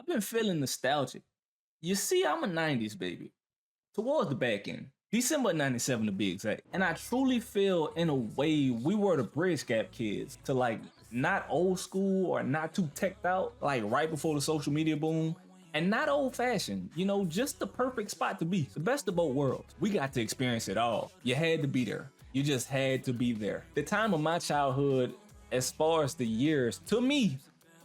I've been feeling nostalgic. You see, I'm a 90s baby. Towards the back end. December 97 to be exact. And I truly feel in a way we were the bridge gap kids to like not old school or not too teched out, like right before the social media boom. And not old fashioned, you know, just the perfect spot to be. The best of both worlds. We got to experience it all. You had to be there. You just had to be there. The time of my childhood, as far as the years, to me,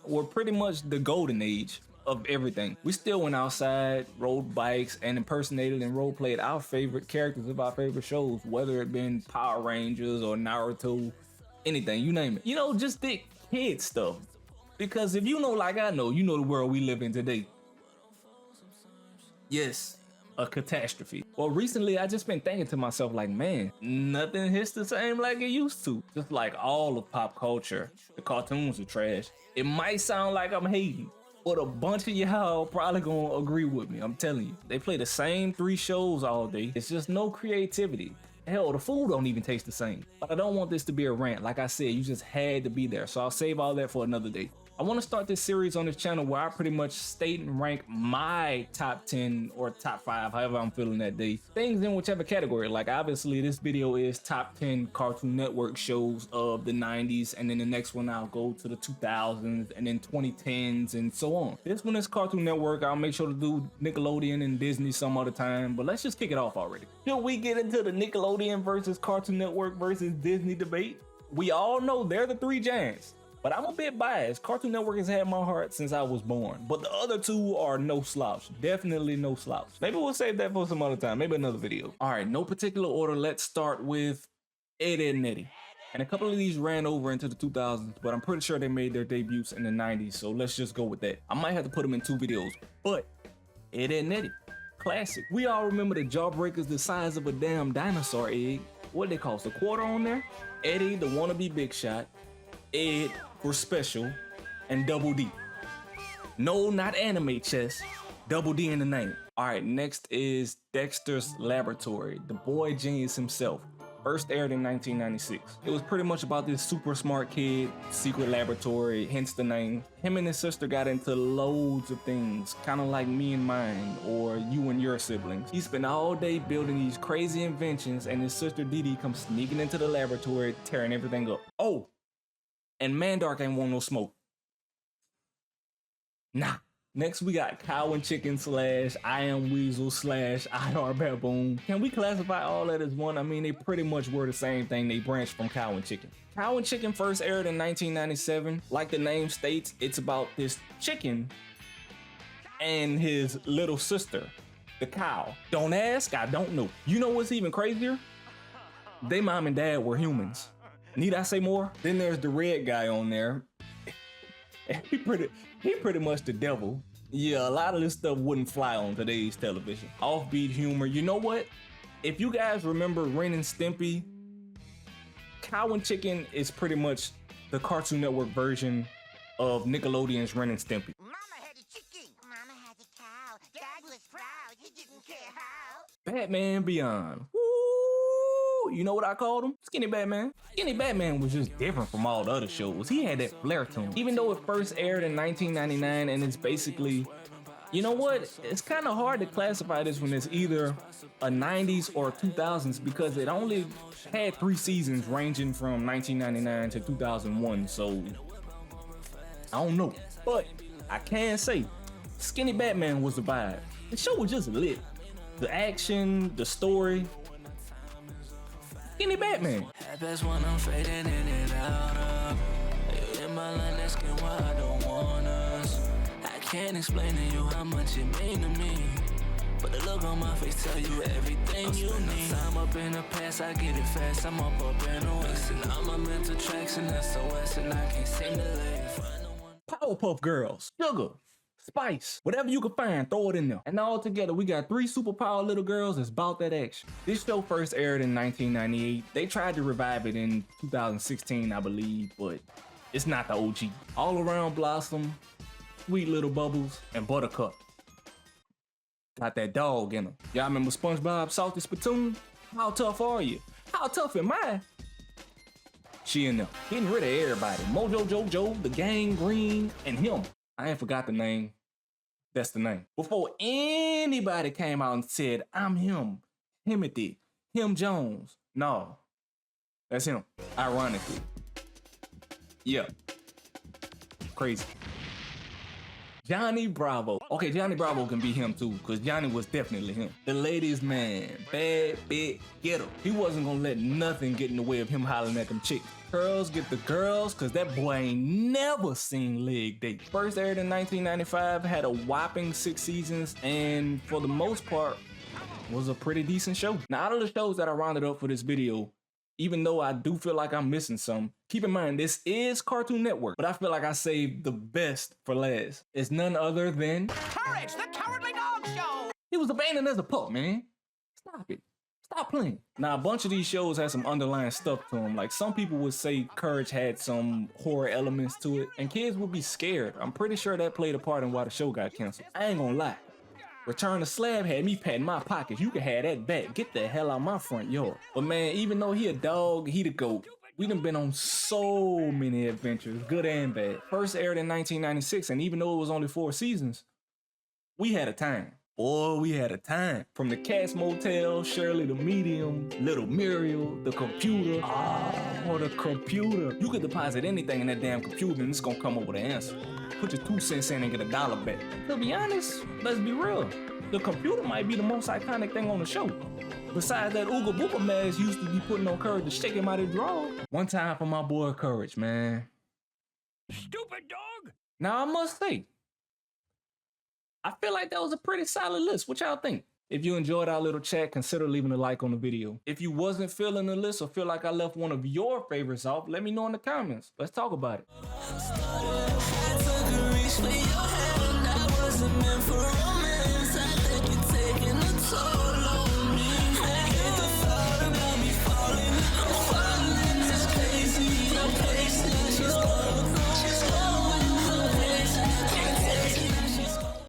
were pretty much the golden age of everything. We still went outside, rode bikes, and impersonated and role played our favorite characters of our favorite shows, whether it been Power Rangers or Naruto, anything, you name it. You know, just the kid stuff. Because if you know like I know, you know the world we live in today. Yes, a catastrophe. Well, recently I just been thinking to myself like, man, nothing hits the same like it used to. Just like all of pop culture, the cartoons are trash. It might sound like I'm hating, but a bunch of y'all probably gonna agree with me. I'm telling you, they play the same 3 shows all day. It's just no creativity. Hell, the food don't even taste the same. But I don't want this to be a rant. Like I said, you just had to be there. So I'll save all that for another day. I want to start this series on this channel where I pretty much state and rank my top 10 or top 5, however I'm feeling that day. Things in whichever category. Like obviously this video is top 10 Cartoon Network shows of the 90s. And then the next one I'll go to the 2000s and then 2010s and so on. This one is Cartoon Network. I'll make sure to do Nickelodeon and Disney some other time. But let's just kick it off already. Should we get into the Nickelodeon versus Cartoon Network versus Disney debate? We all know they're the 3 giants. But I'm a bit biased. Cartoon Network has had my heart since I was born. But the other 2 are no slouch. Definitely no slouch. Maybe we'll save that for some other time. Maybe another video. All right, no particular order. Let's start with Ed, Edd n Eddy. And a couple of these ran over into the 2000s, but I'm pretty sure they made their debuts in the 90s. So let's just go with that. I might have to put them in 2 videos. But Ed, Edd n Eddy. Classic. We all remember the jawbreakers the size of a damn dinosaur egg. What they cost? A quarter on there? Eddie, the wannabe big shot. Ed for special, and Double D. No, not anime chess. Double D in the name. All right, next is Dexter's Laboratory, the boy genius himself. First aired in 1996. It was pretty much about this super smart kid, secret laboratory, hence the name. Him and his sister got into loads of things, kind of like me and mine, or you and your siblings. He spent all day building these crazy inventions, and his sister Dee Dee comes sneaking into the laboratory, tearing everything up. Oh! And Mandark ain't want no smoke. Nah. Next we got Cow and Chicken / I Am Weasel / I Are Baboon. Can we classify all that as one? I mean, they pretty much were the same thing. They branched from Cow and Chicken. Cow and Chicken first aired in 1997. Like the name states, it's about this chicken and his little sister, the cow. Don't ask, I don't know. You know what's even crazier? They mom and dad were humans. Need I say more? Then there's the red guy on there. He pretty much the devil. Yeah, a lot of this stuff wouldn't fly on today's television. Offbeat humor. You know what? If you guys remember Ren and Stimpy, Cow and Chicken is pretty much the Cartoon Network version of Nickelodeon's Ren and Stimpy. Mama had a chicken. Mama had a cow. Dad was proud. He didn't care how. Batman Beyond. Woo! You know what I called him? Skinny Batman. Skinny Batman was just different from all the other shows. He had that flair to him. Even though it first aired in 1999 and it's basically, you know what? It's kind of hard to classify this when it's either a 90s or 2000s because it only had 3 seasons ranging from 1999 to 2001. So I don't know. But I can say Skinny Batman was the vibe. The show was just lit. The action, the story. Skinny Batman. Happens when I'm fading in and out of. You in my line asking why I don't want us. I can't explain to you how much it mean to me, but the look on my face tell you everything you need. I'm up in the past, I get it fast. I'm up in the west, and I'm a mental traction. That's the west, and I can't seem to let it find no one. Powerpuff Girls, Sugar, Spice, whatever you can find, throw it in there. And all together, we got 3 superpower little girls that's about that action. This show first aired in 1998. They tried to revive it in 2016, I believe, but it's not the OG. All Around Blossom, Sweet Little Bubbles, and Buttercup. Got that dog in them. Y'all remember SpongeBob Salty Spittoon? How tough are you? How tough am I? She in there, getting rid of everybody. Mojo Jojo, the Gang Green, and him. I ain't forgot the name. That's the name. Before anybody came out and said, I'm him, Timothy, him Jones. No, that's him, ironically. Yeah, crazy. Johnny Bravo. Okay, Johnny Bravo can be him too, because Johnny was definitely him. The ladies' man, bad, big, get him. He wasn't gonna let nothing get in the way of him hollering at them chicks. Girls get the girls, because that boy ain't never seen leg day. First aired in 1995, had a whopping 6 seasons, and for the most part, was a pretty decent show. Now, out of the shows that I rounded up for this video, even though I do feel like I'm missing some, keep in mind, this is Cartoon Network, but I feel like I saved the best for last. It's none other than Courage, the Cowardly Dog Show! he was abandoned as a pup, man. Stop it. Stop playing. Now, a bunch of these shows had some underlying stuff to them. Like, some people would say Courage had some horror elements to it, and kids would be scared. I'm pretty sure that played a part in why the show got canceled. I ain't gonna lie. Return to Slab had me patting my pockets. You can have that back. Get the hell out my front yard. But man, even though he a dog, he the GOAT. We done been on so many adventures, good and bad. First aired in 1996, and even though it was only 4 seasons, we had a time. Boy, we had a time. From the Cat's Motel, Shirley the Medium, Little Muriel, the computer. Oh, the computer. You could deposit anything in that damn computer and it's gonna come up with an answer. Put your 2 cents in and get $1 back. To be honest, let's be real. The computer might be the most iconic thing on the show. Besides that Ooga Booga mask used to be putting on Courage to shake him out of the drawer. One time for my boy Courage, man. Stupid dog! Now I must say, I feel like that was a pretty solid list. What y'all think? If you enjoyed our little chat, consider leaving a like on the video. If you wasn't feeling the list or feel like I left one of your favorites off, let me know in the comments. Let's talk about it. I took a reach for your hand, I wasn't meant for